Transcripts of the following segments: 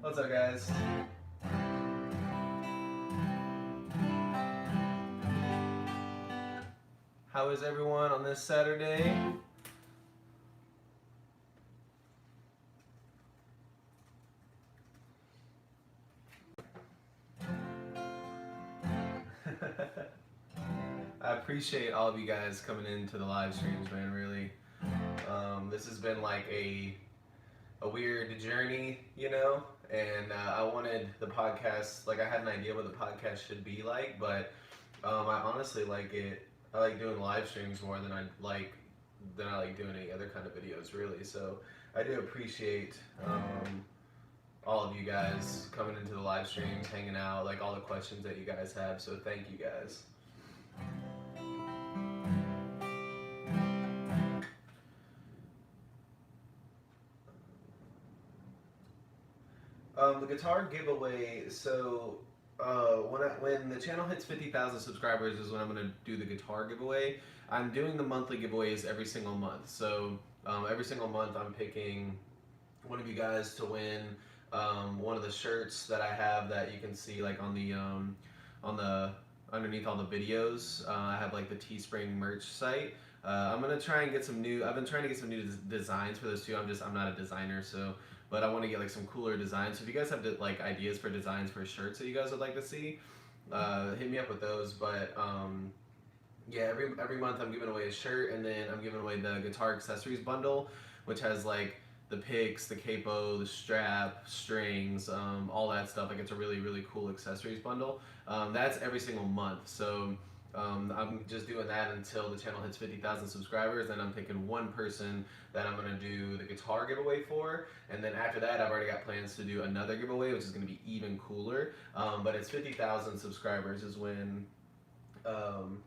What's up, guys? How is everyone on this Saturday? I appreciate all of you guys coming into the live streams, man, really. This has been like a weird journey, you know, and I wanted the podcast, like I had an idea what the podcast should be like, but I honestly like it. I like doing live streams more than I like doing any other kind of videos, really. So I do appreciate all of you guys coming into the live streams, hanging out, like all the questions that you guys have. So thank you guys. The guitar giveaway. So when the channel hits 50,000 subscribers is when I'm gonna do the guitar giveaway. I'm doing the monthly giveaways every single month. So every single month I'm picking one of you guys to win one of the shirts that I have that you can see like on the underneath all the videos. I have like the Teespring merch site. I'm gonna try and get some new. I've been trying to get some new designs for those too. I'm not a designer, so. But I want to get like some cooler designs. So if you guys have like ideas for designs for shirts that you guys would like to see, hit me up with those. But yeah, every month I'm giving away a shirt, and then I'm giving away the guitar accessories bundle, which has like the picks, the capo, the strap, strings, all that stuff. Like it's a really, really cool accessories bundle. That's every single month. So I'm just doing that until the channel hits 50,000 subscribers. Then I'm picking one person that I'm going to do the guitar giveaway for. And then after that, I've already got plans to do another giveaway, which is going to be even cooler. But it's 50,000 subscribers is when I'm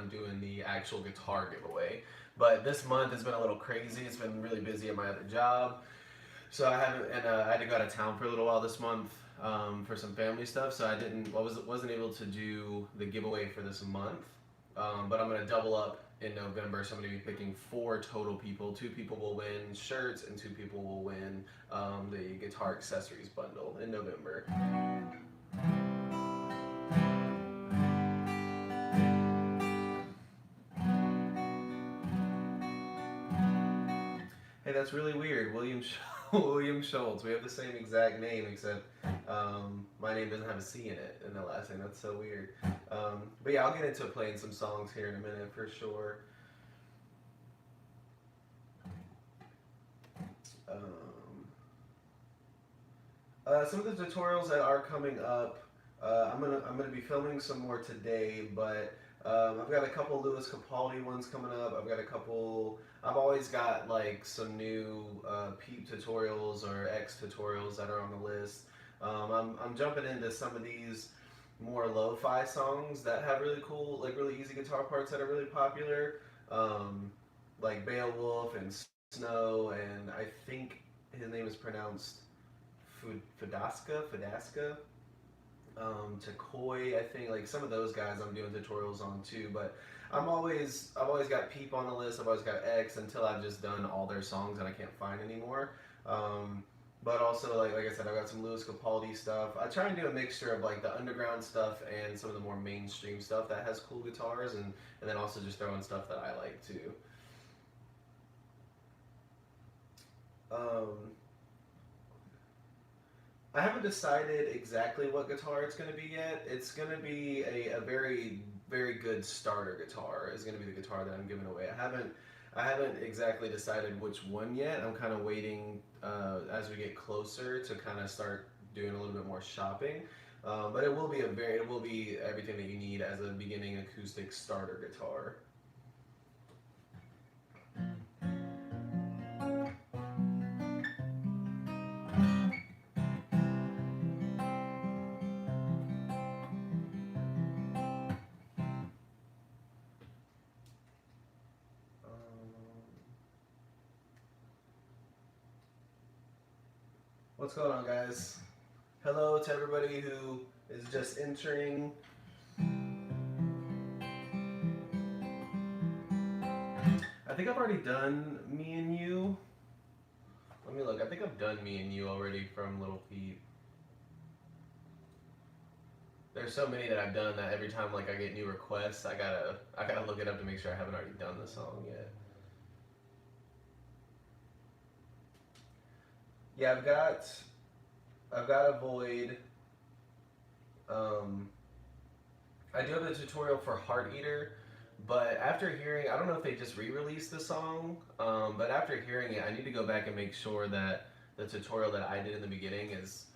doing the actual guitar giveaway. But this month has been a little crazy. It's been really busy at my other job. So I haven't, and I had to go out of town for a little while this month for some family stuff. So wasn't able to do the giveaway for this month. But I'm gonna double up in November. So I'm gonna be picking 4 total people. 2 people will win shirts, and 2 people will win the guitar accessories bundle in November. Hey, that's really weird. William Shultz. We have the same exact name, except my name doesn't have a C in it in the last name. That's so weird. But yeah, I'll get into playing some songs here in a minute for sure. Some of the tutorials that are coming up, I'm gonna be filming some more today, but I've got a couple Lewis Capaldi ones coming up. I've always got like some new Peep tutorials or X tutorials that are on the list. I'm jumping into some of these more lo-fi songs that have really cool, like really easy guitar parts that are really popular, like Beowulf and Snow, and I think his name is pronounced Fadaska. Takoi, I think, like some of those guys I'm doing tutorials on too, but I've always got Peep on the list. I've always got X until I've just done all their songs and I can't find anymore. But also, like I said, I've got some Lewis Capaldi stuff. I try and do a mixture of like the underground stuff and some of the more mainstream stuff that has cool guitars, and then also just throw in stuff that I like too. I haven't decided exactly what guitar it's going to be yet. It's going to be a very, very good starter guitar is going to be the guitar that I'm giving away. I haven't exactly decided which one yet. I'm kind of waiting as we get closer to kind of start doing a little bit more shopping. But it will be everything that you need as a beginning acoustic starter guitar. What's going on, guys? Hello to everybody who is just entering. I think I've already done Me and You. Let me look. I think I've done Me and You already from Little Peep. There's so many that I've done that every time like I get new requests, I gotta look it up to make sure I haven't already done the song yet. Yeah, I've got Avoid. I do have a tutorial for Heart Eater, but after hearing, I don't know if they just re-released the song, but after hearing it, I need to go back and make sure that the tutorial that I did in the beginning is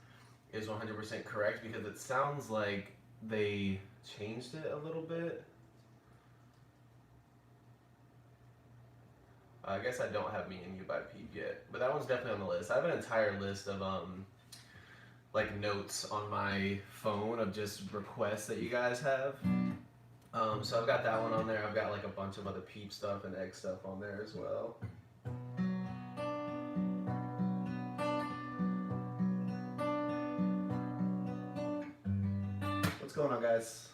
100% correct, because it sounds like they changed it a little bit. I guess I don't have Me and You by Peep yet, but that one's definitely on the list. I have an entire list of like notes on my phone of just requests that you guys have. So I've got that one on there. I've got like a bunch of other Peep stuff and Egg stuff on there as well. What's going on, guys?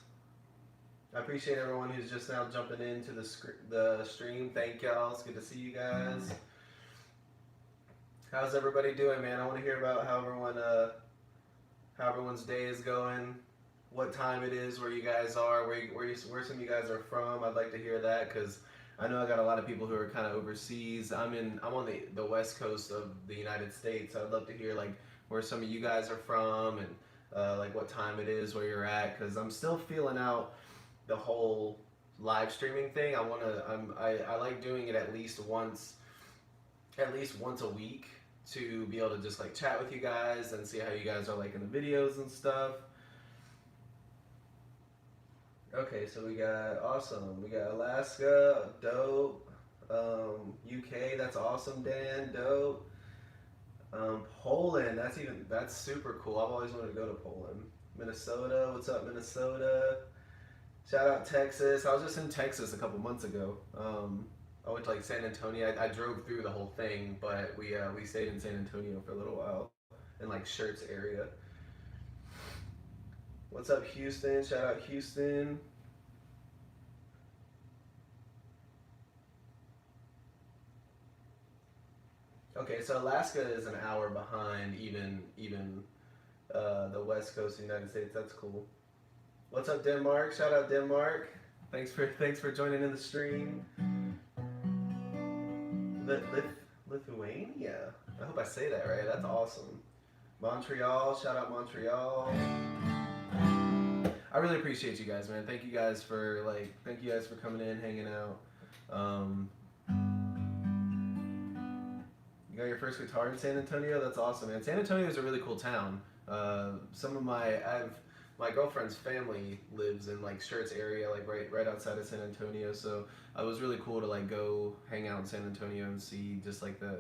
I appreciate everyone who's just now jumping into the stream. Thank y'all. It's good to see you guys. How's everybody doing, man? I want to hear about how everyone's day is going, what time it is, where you guys are, where some of you guys are from. I'd like to hear that, because I know I got a lot of people who are kind of overseas. I'm on the west coast of the United States. I'd love to hear like where some of you guys are from, and like what time it is where you're at, because I'm still feeling out the whole live streaming thing. I like doing it at least once a week, to be able to just like chat with you guys and see how you guys are like in the videos and stuff. Okay, so we got Alaska, dope. UK, that's awesome, Dan, dope. Poland, that's super cool. I've always wanted to go to Poland. Minnesota, what's up, Minnesota? Shout out Texas. I was just in Texas a couple months ago. I went to like San Antonio. I drove through the whole thing, but we stayed in San Antonio for a little while, in like Shultz area. What's up, Houston? Shout out Houston. Okay, so Alaska is an hour behind even the west coast of the United States. That's cool. What's up, Denmark? Shout out Denmark. Thanks for joining in the stream. Lithuania. I hope I say that right. That's awesome. Montreal. Shout out Montreal. I really appreciate you guys, man. Thank you guys for coming in, hanging out. You got your first guitar in San Antonio? That's awesome, man. San Antonio is a really cool town. My girlfriend's family lives in like Shultz area, like right outside of San Antonio. So it was really cool to like go hang out in San Antonio and see just like the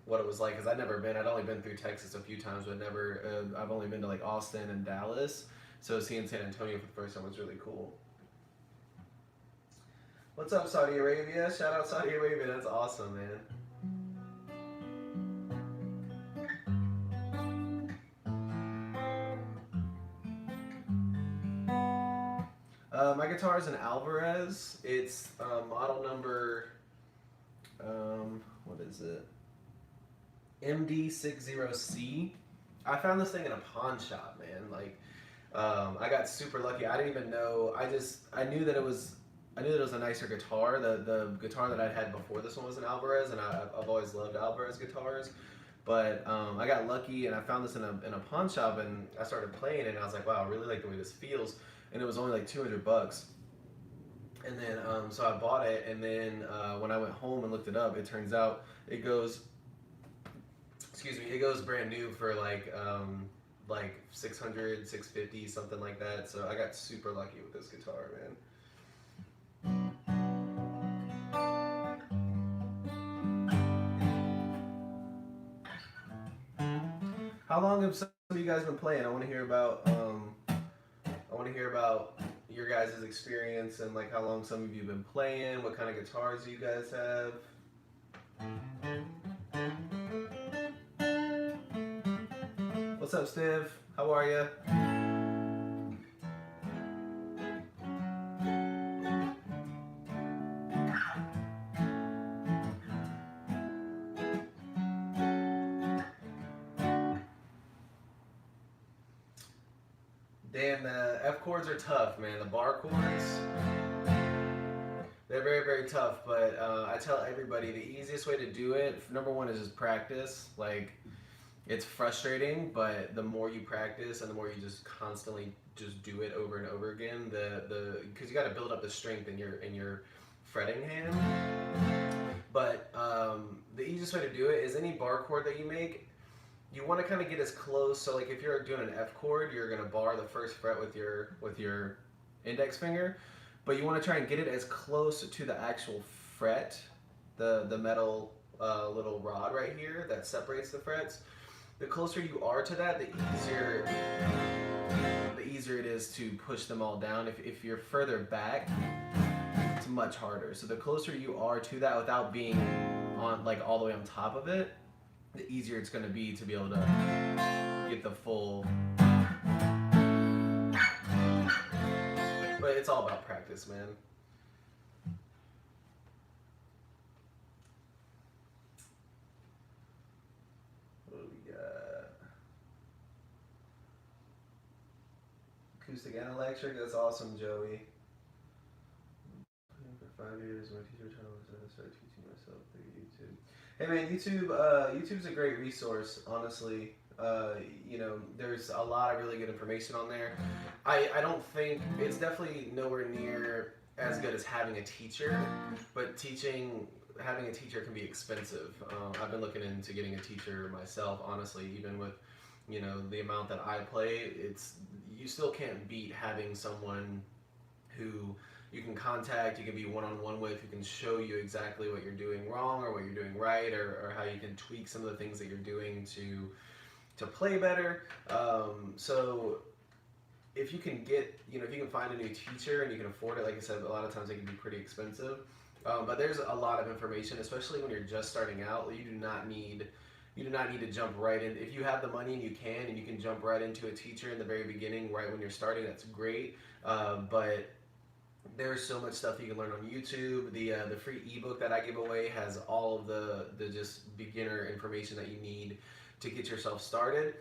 what it was like. Cause I'd never been. I'd only been through Texas a few times, but never. I've only been to like Austin and Dallas. So seeing San Antonio for the first time was really cool. What's up, Saudi Arabia? Shout out Saudi Arabia. That's awesome, man. My guitar is an Alvarez. It's model number, what is it? MD60C. I found this thing in a pawn shop, man. Like, I got super lucky. I didn't even know. I knew that it was a nicer guitar. The guitar that I had before this one was an Alvarez, and I've always loved Alvarez guitars. But I got lucky, and I found this in a pawn shop, and I started playing it, and I was like, wow, I really like the way this feels. And it was only like $200. And then, so I bought it, and then when I went home and looked it up, it turns out it goes brand new for like 600, 650, something like that. So I got super lucky with this guitar, man. How long have some of you guys been playing? I want to hear about your guys' experience and like how long some of you have been playing, what kind of guitars you guys have. What's up, Steve? How are you? Dan, the F chords are tough, man. The bar chords, they're very, very tough. But I tell everybody the easiest way to do it, number one, is just practice. Like, it's frustrating, but the more you practice and the more you just constantly just do it over and over again, because you got to build up the strength in your fretting hand. But the easiest way to do it is any bar chord that you make, you want to kind of get as close. So like if you're doing an F chord, you're gonna bar the first fret with your index finger, but you want to try and get it as close to the actual fret, the metal little rod right here that separates the frets. The closer you are to that, the easier it is to push them all down. If you're further back, it's much harder. So the closer you are to that without being on like all the way on top of it, the easier it's going to be able to get the full. But it's all about practice, man. What do we got? Acoustic and electric. That's awesome, Joey. For 5 years, my teacher channel was I started teaching myself through YouTube. Hey man, YouTube's a great resource, honestly. You know, there's a lot of really good information on there. I don't think it's definitely nowhere near as good as having a teacher, but having a teacher can be expensive. I've been looking into getting a teacher myself, honestly. Even with, you know, the amount that I play, you still can't beat having someone who you can contact, you can be one-on-one with, who can show you exactly what you're doing wrong or what you're doing right, or how you can tweak some of the things that you're doing to play better. So if you can get, you know, if you can find a new teacher and you can afford it, like I said, a lot of times they can be pretty expensive. But there's a lot of information, especially when you're just starting out. You do not need to jump right in. If you have the money and you can jump right into a teacher in the very beginning, right when you're starting, that's great. But there's so much stuff you can learn on YouTube. The free ebook that I give away has all of the just beginner information that you need to get yourself started.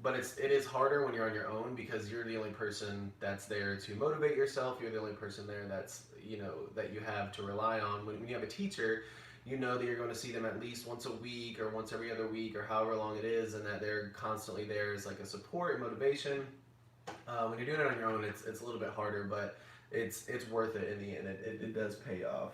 But it is harder when you're on your own, because you're the only person that's there to motivate yourself. You're the only person there that's, you know, that you have to rely on. When you have a teacher, you know that you're going to see them at least once a week or once every other week or however long it is, and that they're constantly there as like a support and motivation. When you're doing it on your own, it's a little bit harder, but it's worth it in the end. It does pay off.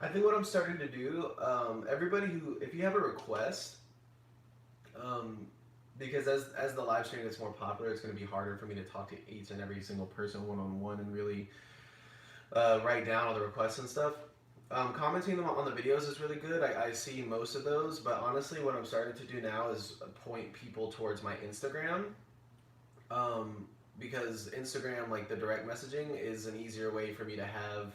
I think what I'm starting to do, if you have a request, because as the live stream gets more popular, it's going to be harder for me to talk to each and every single person one-on-one and really write down all the requests and stuff. Commenting them on the videos is really good. I see most of those, but honestly what I'm starting to do now is point people towards my Instagram, because Instagram, like the direct messaging, is an easier way for me to have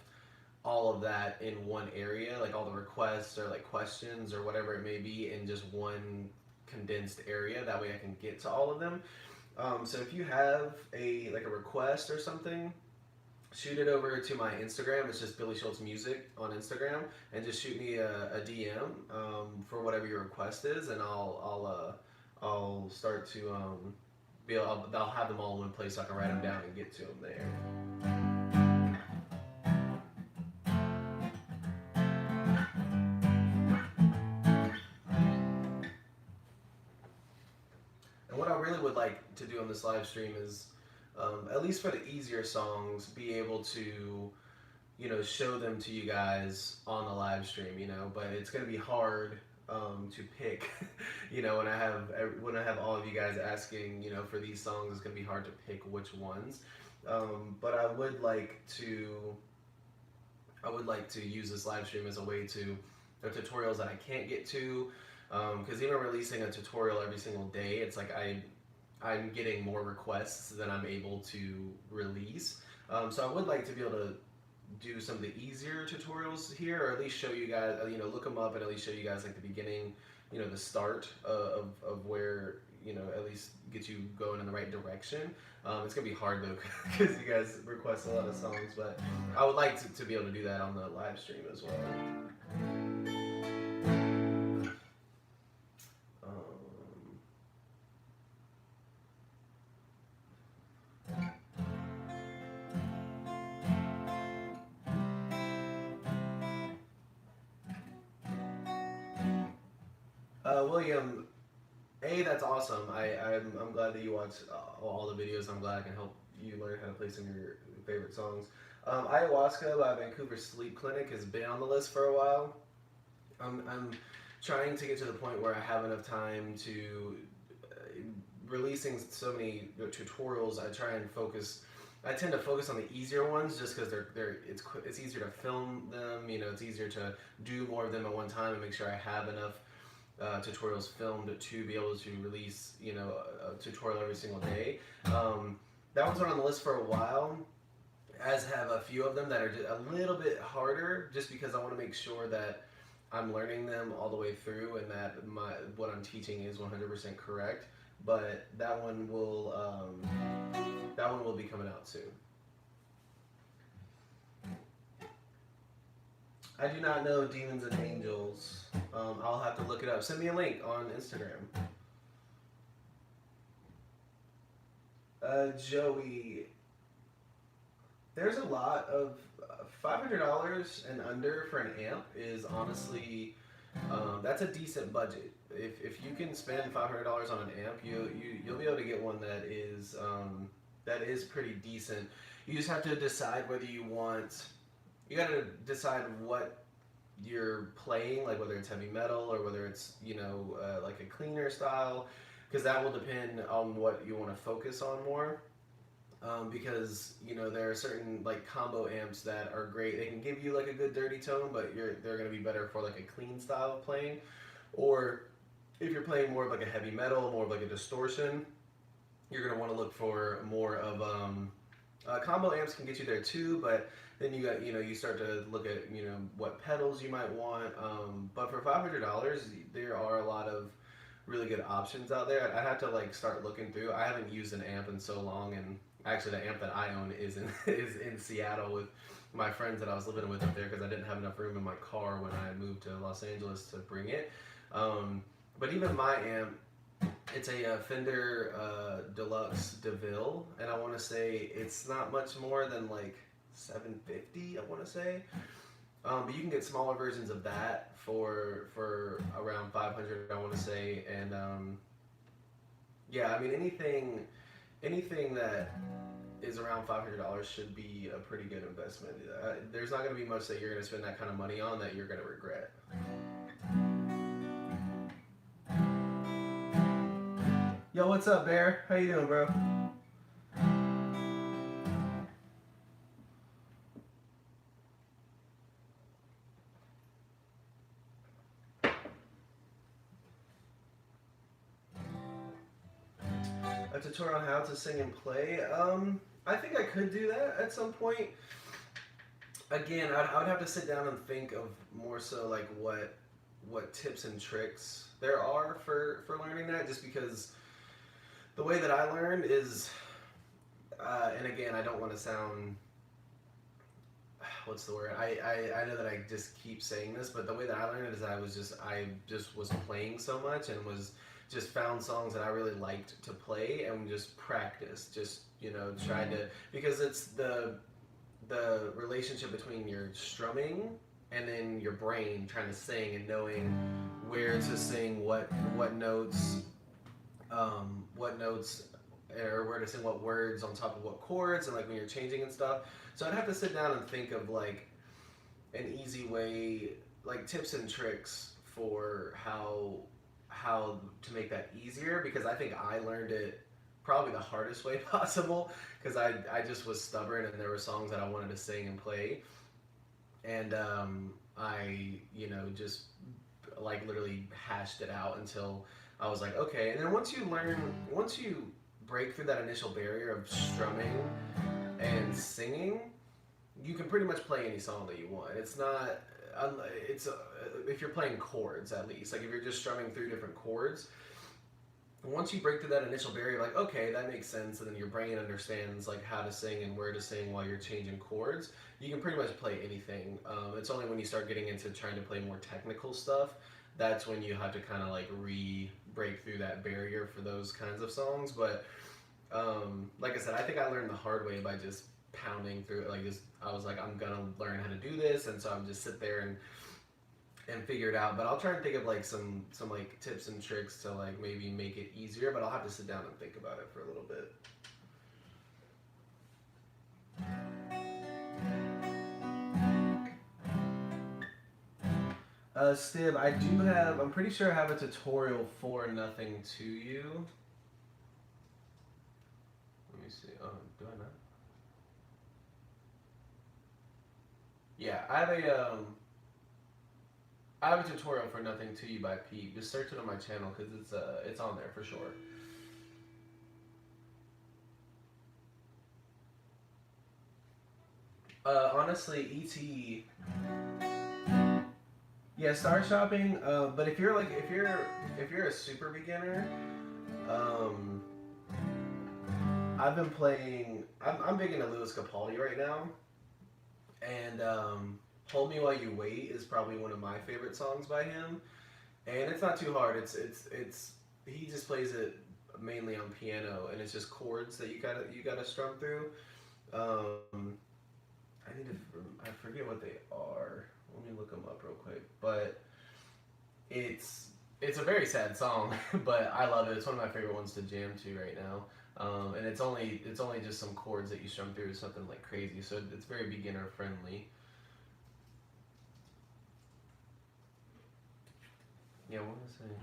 all of that in one area, like all the requests or like questions or whatever it may be in just one condensed area. That way I can get to all of them. So if you have a request or something, shoot it over to my Instagram. It's just billyshultzmusic on Instagram, and just shoot me a DM for whatever your request is, and I'll start to I'll have them all in one place so I can write them down and get to them there. What I really would like to do on this live stream is, at least for the easier songs, be able to, you know, show them to you guys on the live stream, you know. But it's going to be hard to pick, you know, when I have all of you guys asking, you know, for these songs, it's going to be hard to pick which ones. But I would like to use this live stream as a way to, the tutorials that I can't get to. Because even releasing a tutorial every single day, it's like I'm getting more requests than I'm able to release. So I would like to be able to do some of the easier tutorials here, or at least show you guys, you know, look them up and at least show you guys like the beginning, the start of where, at least get you going in the right direction. It's gonna be hard though, because you guys request a lot of songs, but I would like to be able to do that on the live stream as well. William, that's awesome. I'm glad that you watch all the videos. I'm glad I can help you learn how to play some of your favorite songs. Ayahuasca by Vancouver Sleep Clinic has been on the list for a while. I'm trying to get to the point where I have enough time to releasing so many tutorials. I tend to focus on the easier ones just because it's easier to film them. It's easier to do more of them at one time and make sure I have enough tutorials filmed to be able to release a tutorial every single day. That one's been on the list for a while, as have a few of them that are just a little bit harder, just because I want to make sure that I'm learning them all the way through and that what I'm teaching is 100% correct. But that one will be coming out soon. I do not know Demons and Angels. I'll have to look it up. Send me a link on Instagram. Joey, there's a lot of $500 and under for an amp is honestly, that's a decent budget. If you can spend $500 on an amp, you'll be able to get one that is pretty decent. You just have to decide whether you gotta decide what you're playing, like whether it's heavy metal or whether it's like a cleaner style, because that will depend on what you want to focus on more. Because there are certain like combo amps that are great. They can give you like a good dirty tone, but they're going to be better for like a clean style of playing. Or if you're playing more of like a heavy metal, more of like a distortion, you're going to want to look for more of combo amps can get you there too, but then you start to look at what pedals you might want. But for $500, there are a lot of really good options out there. I'd have to like start looking through. I haven't used an amp in so long, and actually the amp that I own is in Seattle with my friends that I was living with up there because I didn't have enough room in my car when I moved to Los Angeles to bring it. But even my amp, it's a Fender Deluxe DeVille, and I want to say it's not much more than like $750, I want to say. But you can get smaller versions of that for around $500, I want to say. And yeah, I mean anything that is around $500 should be a pretty good investment. There's not going to be much that you're going to spend that kind of money on that you're going to regret. Yo, what's up, Bear? How you doing, bro? A tutorial on how to sing and play. I think I could do that at some point. Again, I would have to sit down and think of more so like what tips and tricks there are for learning that, just because the way that I learned is, and again, I don't want to sound, what's the word? I know that I just keep saying this, but the way that I learned it is I just was playing so much and was just found songs that I really liked to play and just practiced, just tried to, because it's the relationship between your strumming and then your brain trying to sing and knowing where to sing, what notes, or where to sing what words on top of what chords, and like when you're changing and stuff. So I'd have to sit down and think of like an easy way, like tips and tricks for how to make that easier, because I think I learned it probably the hardest way possible, because I just was stubborn and there were songs that I wanted to sing and play, and I just like literally hashed it out until I was like, okay. And then once you break through that initial barrier of strumming and singing, you can pretty much play any song that you want. It's not, it's if you're playing chords at least, like if you're just strumming through different chords, once you break through that initial barrier, like, okay, that makes sense, and then your brain understands like how to sing and where to sing while you're changing chords, you can pretty much play anything. It's only when you start getting into trying to play more technical stuff, that's when you have to kind of like break through that barrier for those kinds of songs. But like I said, I think I learned the hard way by just pounding through it. Like, just I was like, I'm gonna learn how to do this, and so I'm just sit there and figure it out. But I'll try and think of like some like tips and tricks to like maybe make it easier, but I'll have to sit down and think about it for a little bit. Stib, I'm pretty sure I have a tutorial for Nothing to You. Let me see. Oh, do I not? Yeah, I have a tutorial for Nothing to You by Pete. Just search it on my channel because it's on there for sure. Honestly, E.T. Yeah, start shopping. But if you're a super beginner, I've been playing. I'm big into Lewis Capaldi right now, and "Hold Me While You Wait" is probably one of my favorite songs by him, and it's not too hard. It's he just plays it mainly on piano, and it's just chords that you gotta strum through. I forget what they are. Let me look them up real quick. But it's a very sad song, but I love it. It's one of my favorite ones to jam to right now. And it's only just some chords that you strum through. It's nothing like crazy, so it's very beginner friendly. Yeah, what was I saying?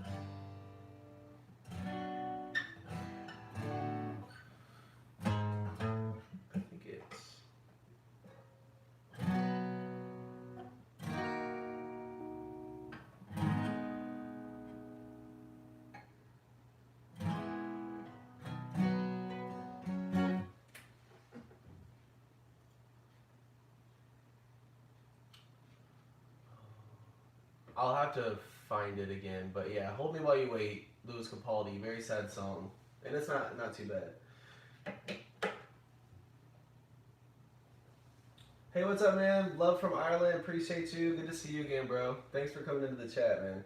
I think it's. I'll have to find it again, but yeah, "Hold Me While You Wait," Lewis Capaldi, very sad song, and it's not too bad. Hey, what's up, man? Love from Ireland, appreciate you. Good to see you again, bro. Thanks for coming into the chat, man.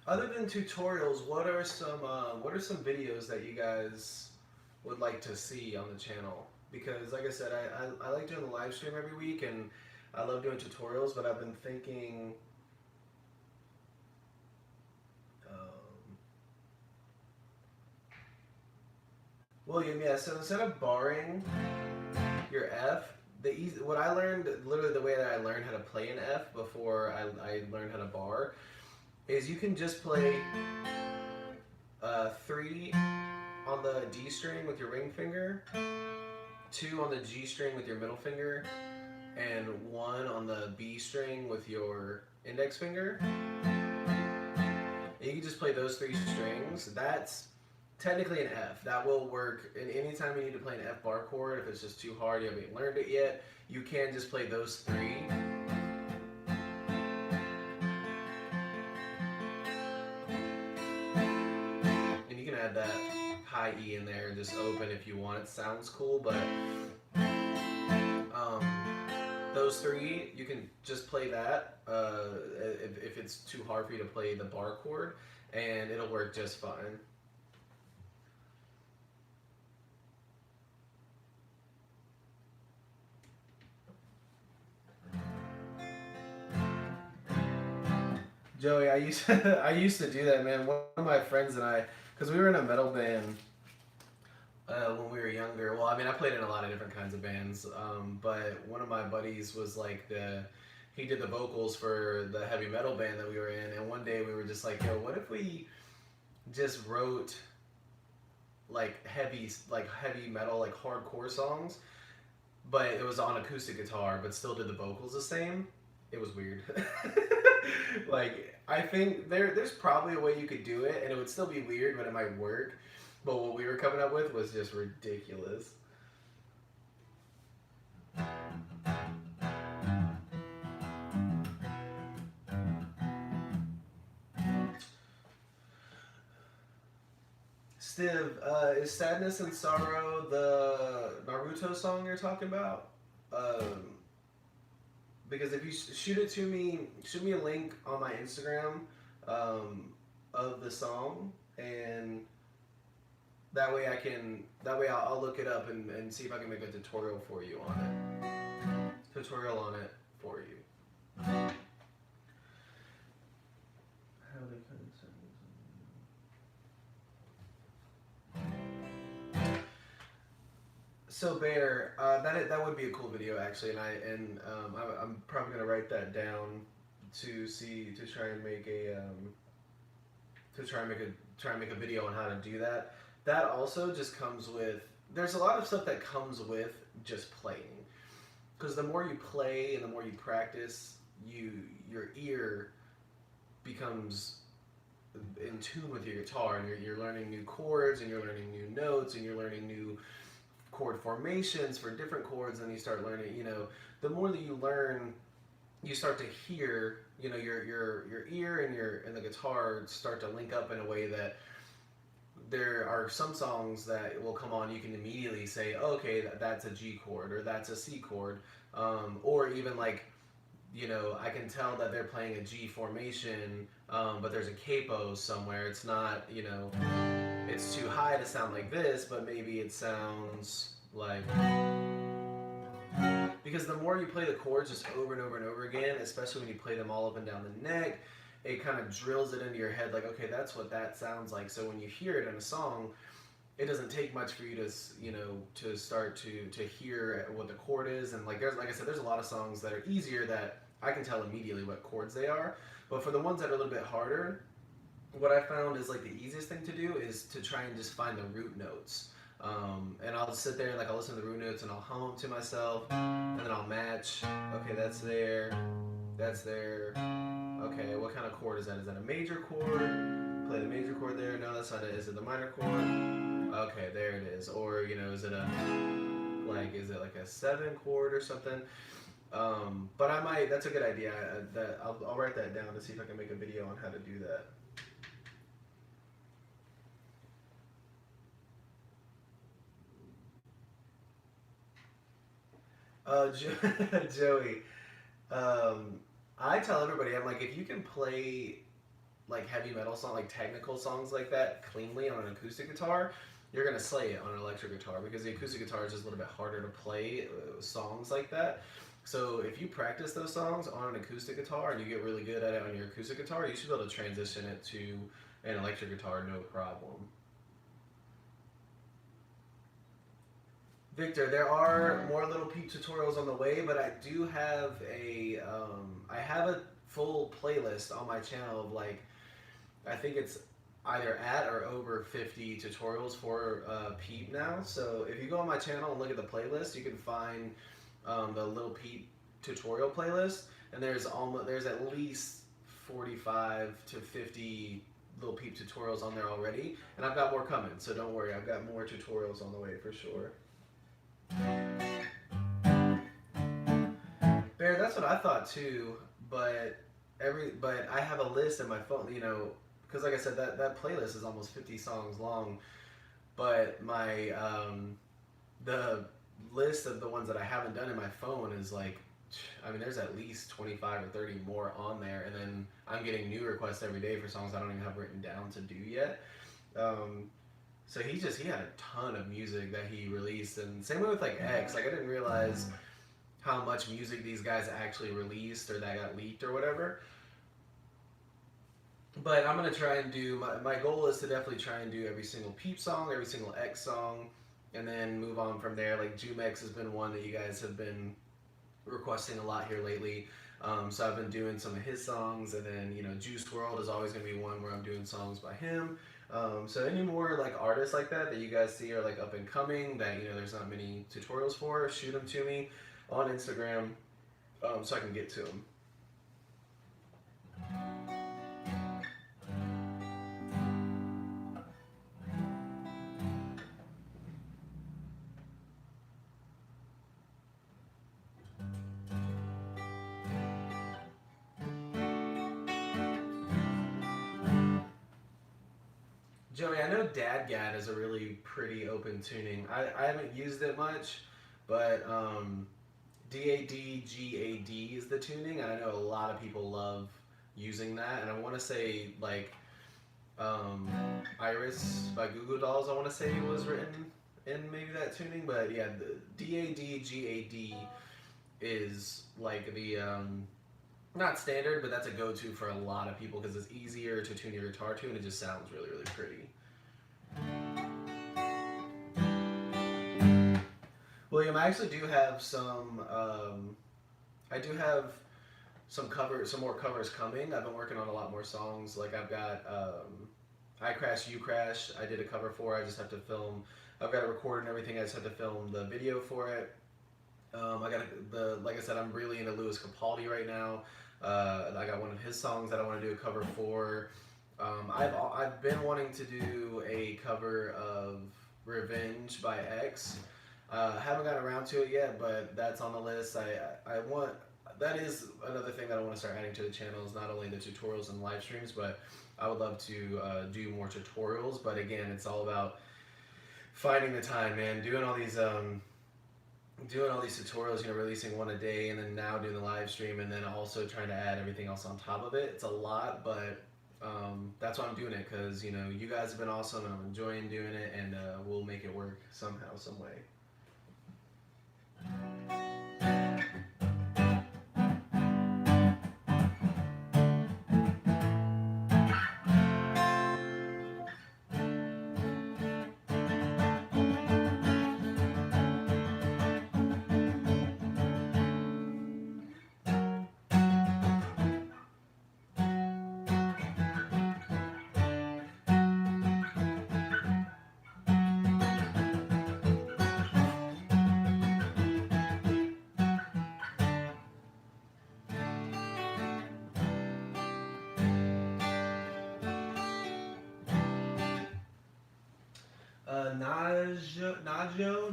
Other than tutorials, what are some videos that you guys would like to see on the channel? Because like I said, I like doing the live stream every week, and I love doing tutorials, but I've been thinking William, yeah, so instead of barring your F, what I learned, literally the way that I learned how to play an F before I learned how to bar, is you can just play 3 on the D string with your ring finger, 2 on the G string with your middle finger, and 1 on the B string with your index finger. And you can just play those 3 strings. That's technically an F. That will work. And anytime you need to play an F bar chord, if it's just too hard, you haven't learned it yet, you can just play those 3. And you can add that high E in there and just open if you want. It sounds cool, but those 3, you can just play that if it's too hard for you to play the bar chord, and it'll work just fine. Joey, I used to do that, man. One of my friends and I, because we were in a metal band when we were younger. Well, I mean, I played in a lot of different kinds of bands, but one of my buddies was like he did the vocals for the heavy metal band that we were in, and one day we were just like, yo, what if we just wrote like heavy metal, like hardcore songs, but it was on acoustic guitar, but still did the vocals the same. It was weird. Like, I think there's probably a way you could do it, and it would still be weird, but it might work. But what we were coming up with was just ridiculous. Stiv, is Sadness and Sorrow the Naruto song you're talking about? Because if you shoot me a link on my Instagram of the song, and that way I'll look it up and see if I can make a tutorial for you on it. Tutorial on it for you. So Bear, that would be a cool video actually, and I'm probably gonna write that down to try and make a video on how to do that. That also just comes with, there's a lot of stuff that comes with just playing, because the more you play and the more you practice, your ear becomes in tune with your guitar, and you're learning new chords, and you're learning new notes, and you're learning new chord formations for different chords, and you start learning, the more that you learn, you start to hear, your ear and the guitar start to link up in a way that there are some songs that will come on, you can immediately say, oh, okay, that's a G chord, or that's a C chord, or even like, I can tell that they're playing a G formation, but there's a capo somewhere. It's not, it's too high to sound like this, but maybe it sounds like... Because the more you play the chords just over and over and over again, especially when you play them all up and down the neck, it kind of drills it into your head like, okay, that's what that sounds like. So when you hear it in a song, it doesn't take much for you to, to start to hear what the chord is. And like I said, there's a lot of songs that are easier that I can tell immediately what chords they are. But for the ones that are a little bit harder, what I found is like the easiest thing to do is to try and just find the root notes. And I'll sit there and like I'll listen to the root notes and I'll hum them to myself, and then I'll match. Okay, that's there. That's there. Okay, what kind of chord is that? Is that a major chord? Play the major chord there. No, that's not it. Is it the minor chord? Okay, there it is. Or is it like a 7 chord or something? But that's a good idea. I'll write that down to see if I can make a video on how to do that. Joey, I tell everybody, I'm like, if you can play like heavy metal song, like technical songs like that cleanly on an acoustic guitar, you're gonna slay it on an electric guitar, because the acoustic guitar is just a little bit harder to play songs like that. So if you practice those songs on an acoustic guitar and you get really good at it on your acoustic guitar, you should be able to transition it to an electric guitar, no problem. Victor, there are more Little Peep tutorials on the way, but I do have I have a full playlist on my channel of like, I think it's either at or over 50 tutorials for Peep now. So if you go on my channel and look at the playlist, you can find the Little Peep tutorial playlist, and there's at least 45 to 50 Little Peep tutorials on there already, and I've got more coming, so don't worry, I've got more tutorials on the way for sure. Bear, that's what I thought too, but I have a list in my phone, because like I said, that playlist is almost 50 songs long, but my the list of the ones that I haven't done in my phone is like, I mean, there's at least 25 or 30 more on there, and then I'm getting new requests every day for songs I don't even have written down to do yet. So he had a ton of music that he released, and same way with like X. Like I didn't realize how much music these guys actually released or that got leaked or whatever. But I'm gonna try and do my goal is to definitely try and do every single Peep song, every single X song, and then move on from there. Like Jumex has been one that you guys have been requesting a lot here lately. So I've been doing some of his songs, and then Juice World is always gonna be one where I'm doing songs by him. So any more like artists like that you guys see are like up and coming that there's not many tutorials for, shoot them to me on Instagram so I can get to them. Joey, I know Dadgad is a really pretty open tuning. I haven't used it much, but DADGAD is the tuning, and I know a lot of people love using that. And I want to say like Iris by Goo Goo Dolls, I want to say was written in maybe that tuning, but yeah, the DADGAD is like the not standard, but that's a go-to for a lot of people because it's easier to tune your guitar to, and it just sounds really, really pretty. William, I actually do have some. I do have some more covers coming. I've been working on a lot more songs. Like I've got I Crash, You Crash. I did a cover for. I just have to film. I've got it recorded and everything. I just have to film the video for it. I got like I said, I'm really into Louis Capaldi right now. I got one of his songs that I want to do a cover for. I've been wanting to do a cover of Revenge by X. Haven't gotten around to it yet, but that's on the list. I want, that is another thing that I want to start adding to the channel is not only the tutorials and live streams, but I would love to do more tutorials. But again, it's all about finding the time, man. Doing all these tutorials, releasing one a day, and then now doing the live stream, and then also trying to add everything else on top of it. It's a lot, but that's why I'm doing it, because you guys have been awesome, and I'm enjoying doing it, and we'll make it work somehow, some way.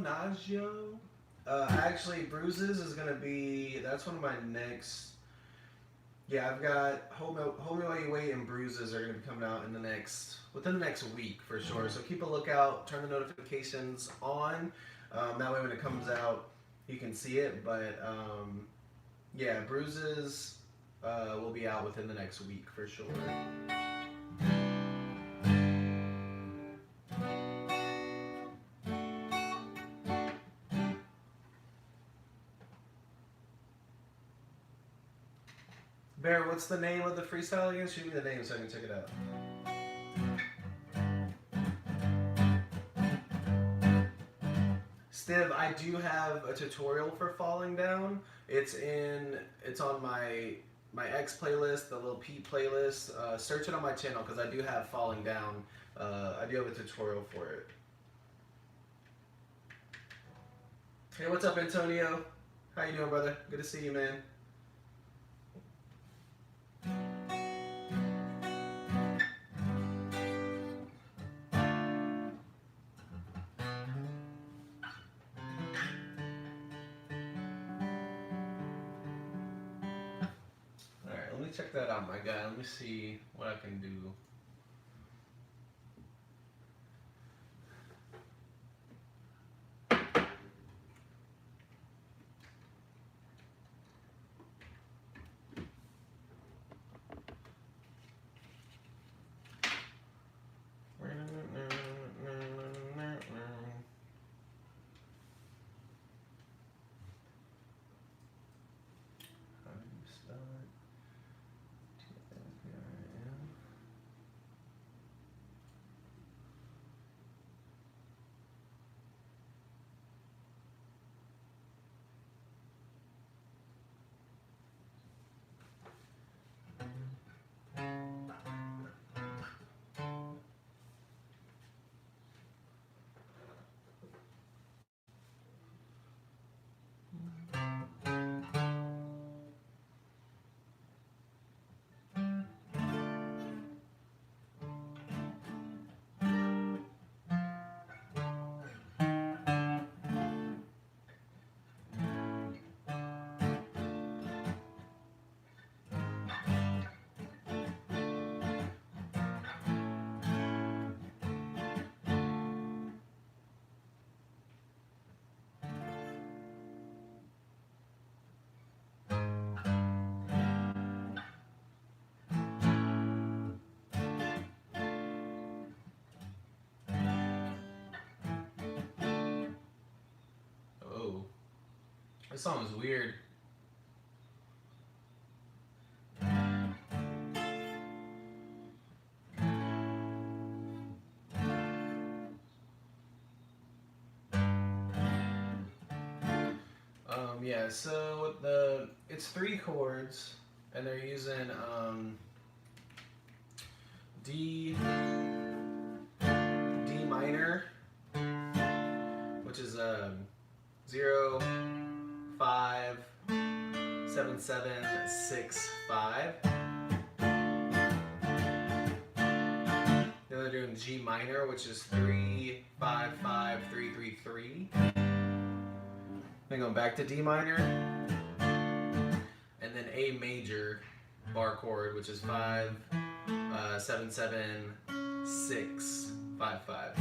Najo. Actually, Bruises is gonna be. That's one of my next. Yeah, I've got Hold Me While You Wait and Bruises are gonna be coming out within the next week for sure. So keep a lookout. Turn the notifications on. That way, when it comes out, you can see it. But yeah, Bruises will be out within the next week for sure. Bear, what's the name of the freestyle again? Shoot me the name so I can check it out. Stiv, I do have a tutorial for falling down. It's on my X playlist, the little Pete playlist. Search it on my channel because I do have falling down. I do have a tutorial for it. Hey, what's up, Antonio? How you doing, brother? Good to see you, man. Check that out, my guy. Let me see what I can do. This song is weird. Yeah, so it's 3 chords, and they're using D minor, which is 0 5 7 7 6 5. Then they're doing G minor, which is 3 5 5 3 3 3. Then going back to D minor, and then A major bar chord, which is 5 7 7 6 5 5.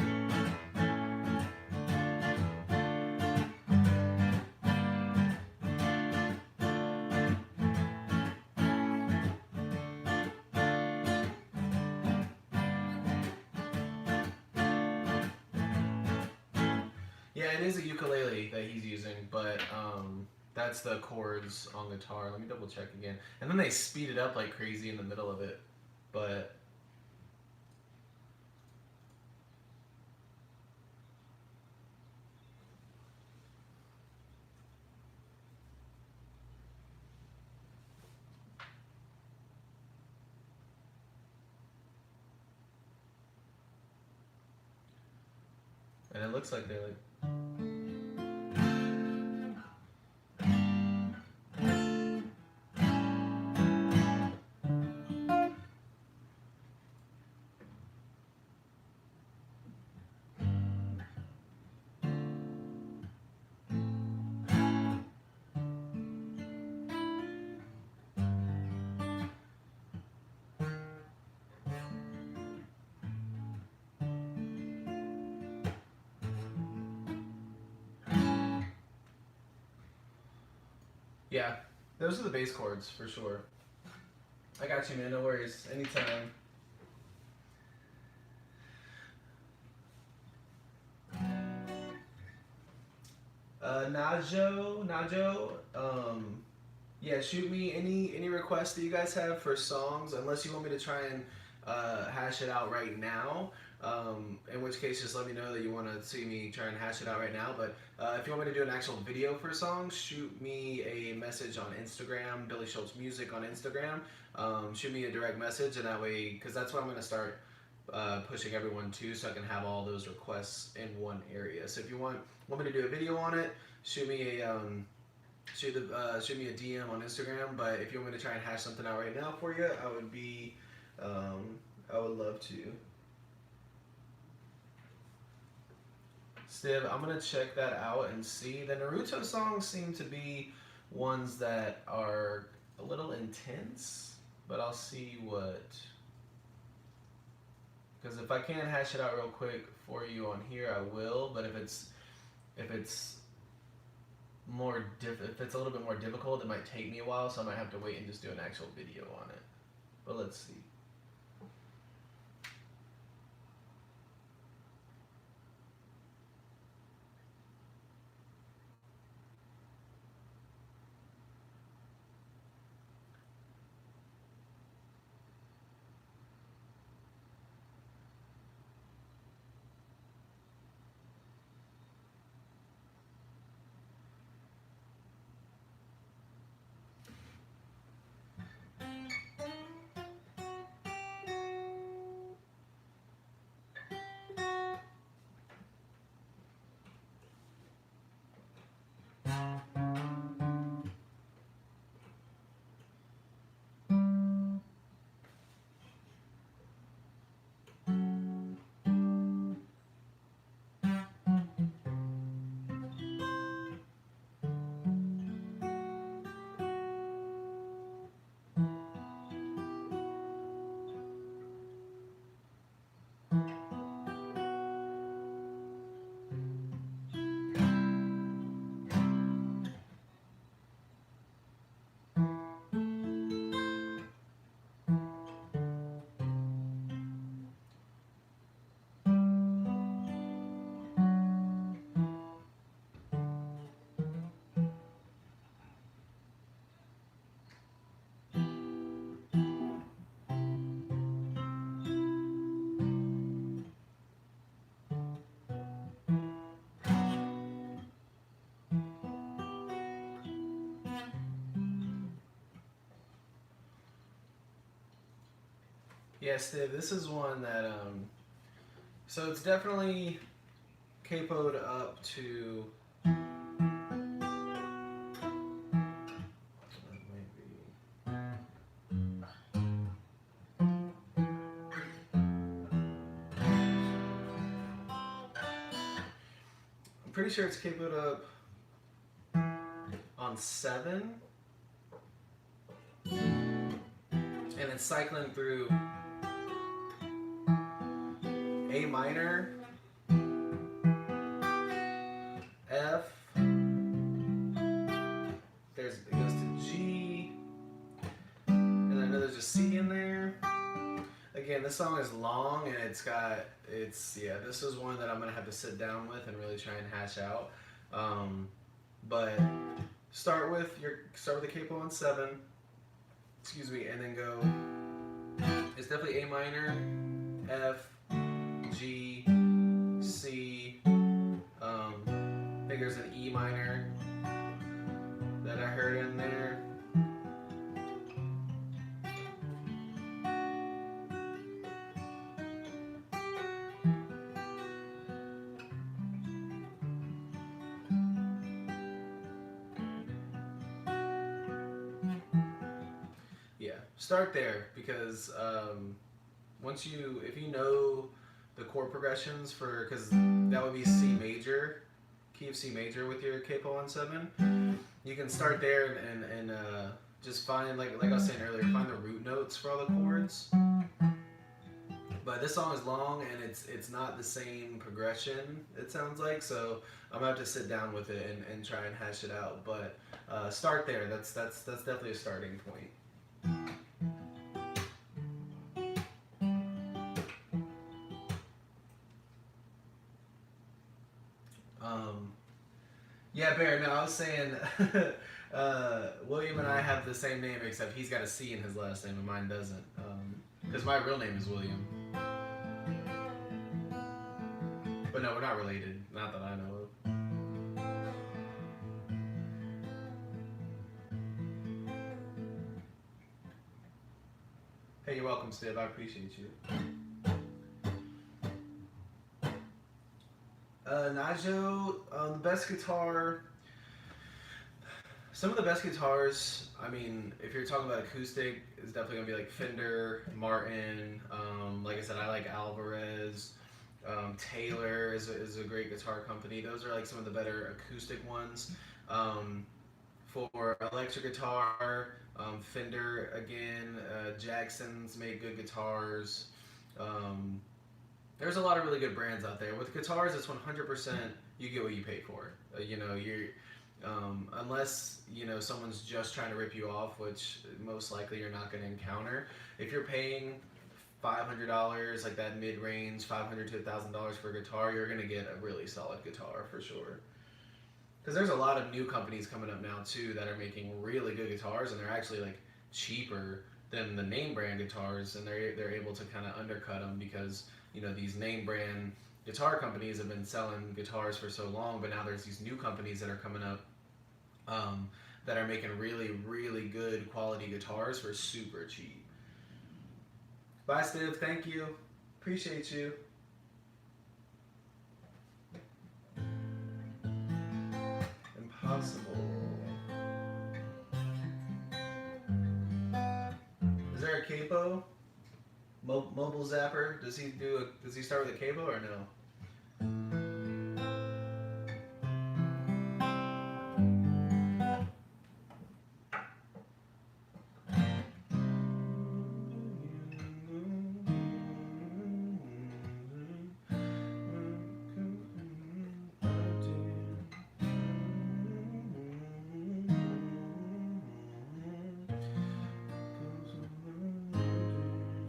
Yeah, it is a ukulele that he's using, but that's the chords on guitar. Let me double check again. And then they speed it up like crazy in the middle of it, but and it looks like they're like. Yeah, those are the bass chords for sure. I got you, man. No worries. Anytime. Najo, yeah, shoot me any requests that you guys have for songs, unless you want me to try and hash it out right now. In which case, just let me know that you want to see me try and hash it out right now. But if you want me to do an actual video for a song, shoot me a message on Instagram, billyshultzmusic on Instagram. Shoot me a direct message, and that way, because that's what I'm going to start pushing everyone to, so I can have all those requests in one area. So if you want me to do a video on it, shoot me a shoot me a DM on Instagram. But if you want me to try and hash something out right now for you, I would love to. Stiv, I'm gonna check that out and see. The Naruto songs seem to be ones that are a little intense, but I'll see what. Because if I can't hash it out real quick for you on here, I will. But if it's if it's a little bit more difficult, it might take me a while, so I might have to wait and just do an actual video on it. But let's see. Yeah, Steve, this is one that, so it's definitely capoed up to, I'm pretty sure it's capoed up on 7, and it's cycling through A minor, F, it goes to G, and I know there's a C in there. Again, this song is long, and yeah, this is one that I'm gonna have to sit down with and really try and hash out. But start with the capo on 7, excuse me, and then go, it's definitely A minor, F, G, C, I think there's an E minor that I heard in there. Yeah, start there, because if you know the chord progressions because that would be C major, key of C major with your capo on 7, you can start there and just find, like I was saying earlier, find the root notes for all the chords. But this song is long, and it's not the same progression, it sounds like, so I'm gonna have to sit down with it and try and hash it out. But start there. That's definitely a starting point. Yeah, Bear, no, I was saying William and I have the same name, except he's got a C in his last name and mine doesn't. Because my real name is William. But no, we're not related. Not that I know of. Hey, you're welcome, Steve. I appreciate you. Najo, the best guitar. Some of the best guitars, I mean, if you're talking about acoustic, is definitely gonna be like Fender, Martin. Like I said, I like Alvarez. Taylor is a great guitar company. Those are like some of the better acoustic ones. For electric guitar, Fender again. Jackson's make good guitars. There's a lot of really good brands out there. With guitars, it's 100% you get what you pay for. Unless someone's just trying to rip you off, which most likely you're not going to encounter. If you're paying $500, like that mid-range, $500 to $1,000 for a guitar, you're going to get a really solid guitar for sure. Because there's a lot of new companies coming up now too that are making really good guitars, and they're actually like cheaper than the name brand guitars, and they're able to kind of undercut them because these name brand guitar companies have been selling guitars for so long, but now there's these new companies that are coming up that are making really, really good quality guitars for super cheap. Bye, Steve. Thank you. Appreciate you. Impossible. Is there a capo? Mobile Zapper? Does he start with a capo or no?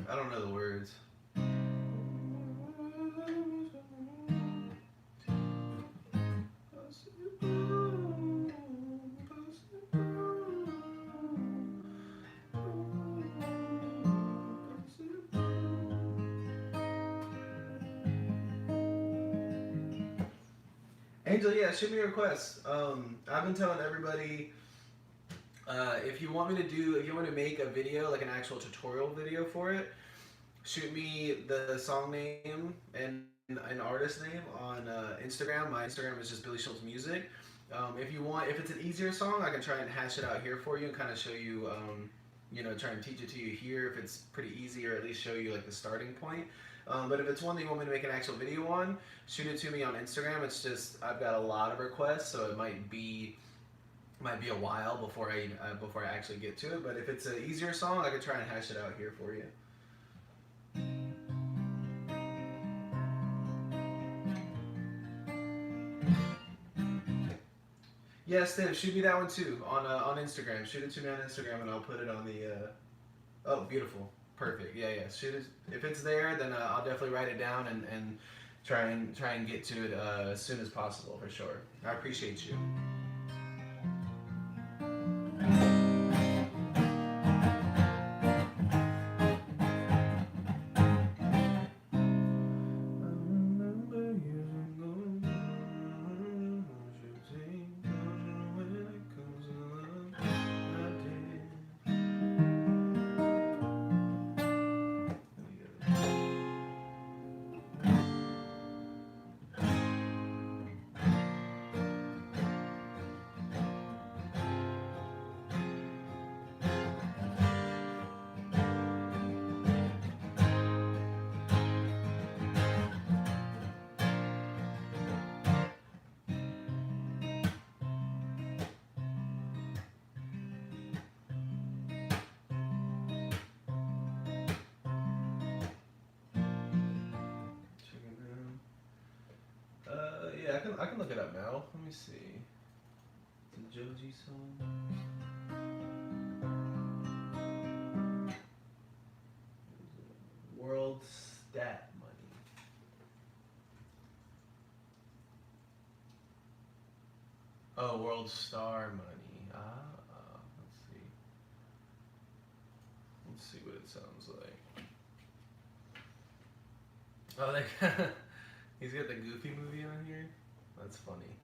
I don't know the words. Angel, yeah, shoot me a request. I've been telling everybody, if you want to make a video, like an actual tutorial video for it, shoot me the song name and an artist name on Instagram. My Instagram is just billyshultzmusic. If you want, if it's an easier song, I can try and hash it out here for you and kind of show you, try and teach it to you here if it's pretty easy, or at least show you like the starting point. But if it's one that you want me to make an actual video on, shoot it to me on Instagram. It's just I've got a lot of requests, so it might be a while before I actually get to it. But if it's an easier song, I can try and hash it out here for you. Yeah, Steph, shoot me that one too on Instagram. Shoot it to me on Instagram, and I'll put it on the. Oh, beautiful, perfect. Yeah, yeah. Shoot it. If it's there, then I'll definitely write it down and try and get to it as soon as possible for sure. I appreciate you. Yeah, I can look it up now. Let me see. It's a Joji song. World Stat Money. Oh, World Star Money. Let's see. Let's see what it sounds like. Oh, he's got the Goofy movie on here. That's funny.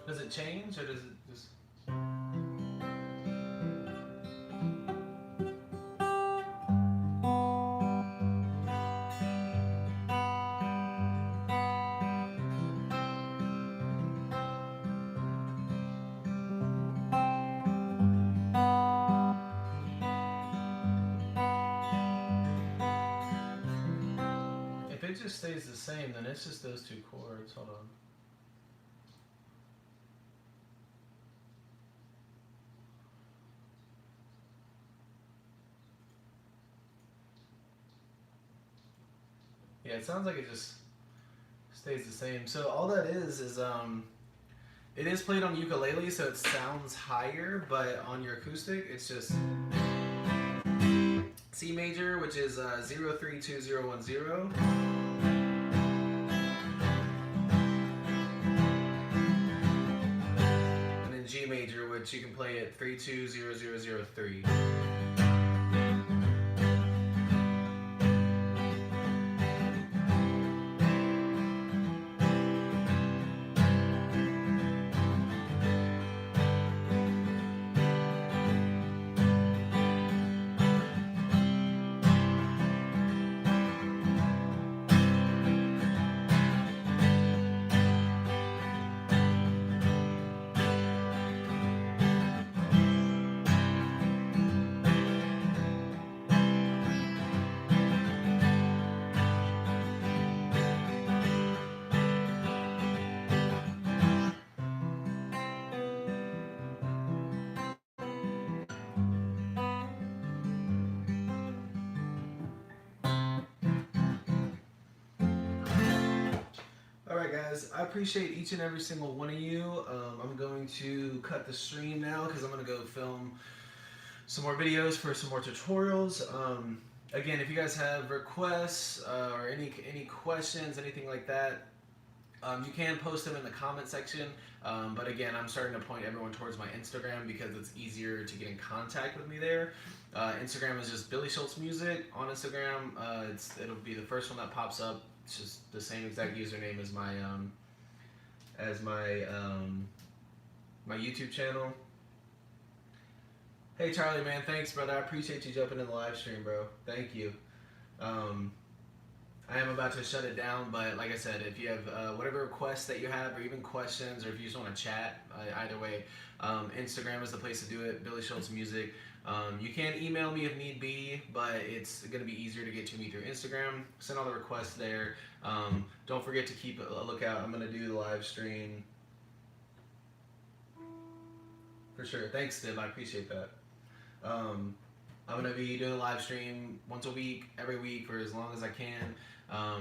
Does it change, or does it just... If it just stays the same, then it's just those two chords. Hold on. Yeah, it sounds like it just stays the same. So all that is it is played on ukulele, so it sounds higher, but on your acoustic, it's just C major, which is 032010, and then G major, which you can play at 320003. Alright guys, I appreciate each and every single one of you. I'm going to cut the stream now because I'm going to go film some more videos for some more tutorials. Again, if you guys have requests or any questions, anything like that, you can post them in the comment section. But again, I'm starting to point everyone towards my Instagram because it's easier to get in contact with me there. Instagram is just billyshultzmusic on Instagram. It'll be the first one that pops up. It's just the same exact username as my my YouTube channel. Hey Charlie, man, thanks, brother. I appreciate you jumping in the live stream, bro. Thank you. I am about to shut it down, but like I said, if you have whatever requests that you have, or even questions, or if you just want to chat, either way, Instagram is the place to do it. BillySchultzMusic. You can email me if need be, but it's going to be easier to get to me through Instagram. Send all the requests there. Don't forget to keep a lookout. I'm going to do the live stream for sure. Thanks, Steve. I appreciate that. I'm going to be doing a live stream once a week, every week, for as long as I can.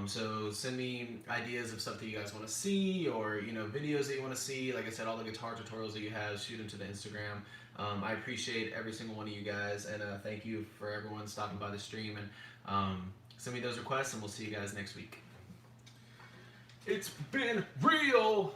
So send me ideas of stuff that you guys want to see, or videos that you want to see. Like I said, all the guitar tutorials that you have, shoot them to the Instagram. I appreciate every single one of you guys, and thank you for everyone stopping by the stream, and send me those requests, and we'll see you guys next week. It's been real.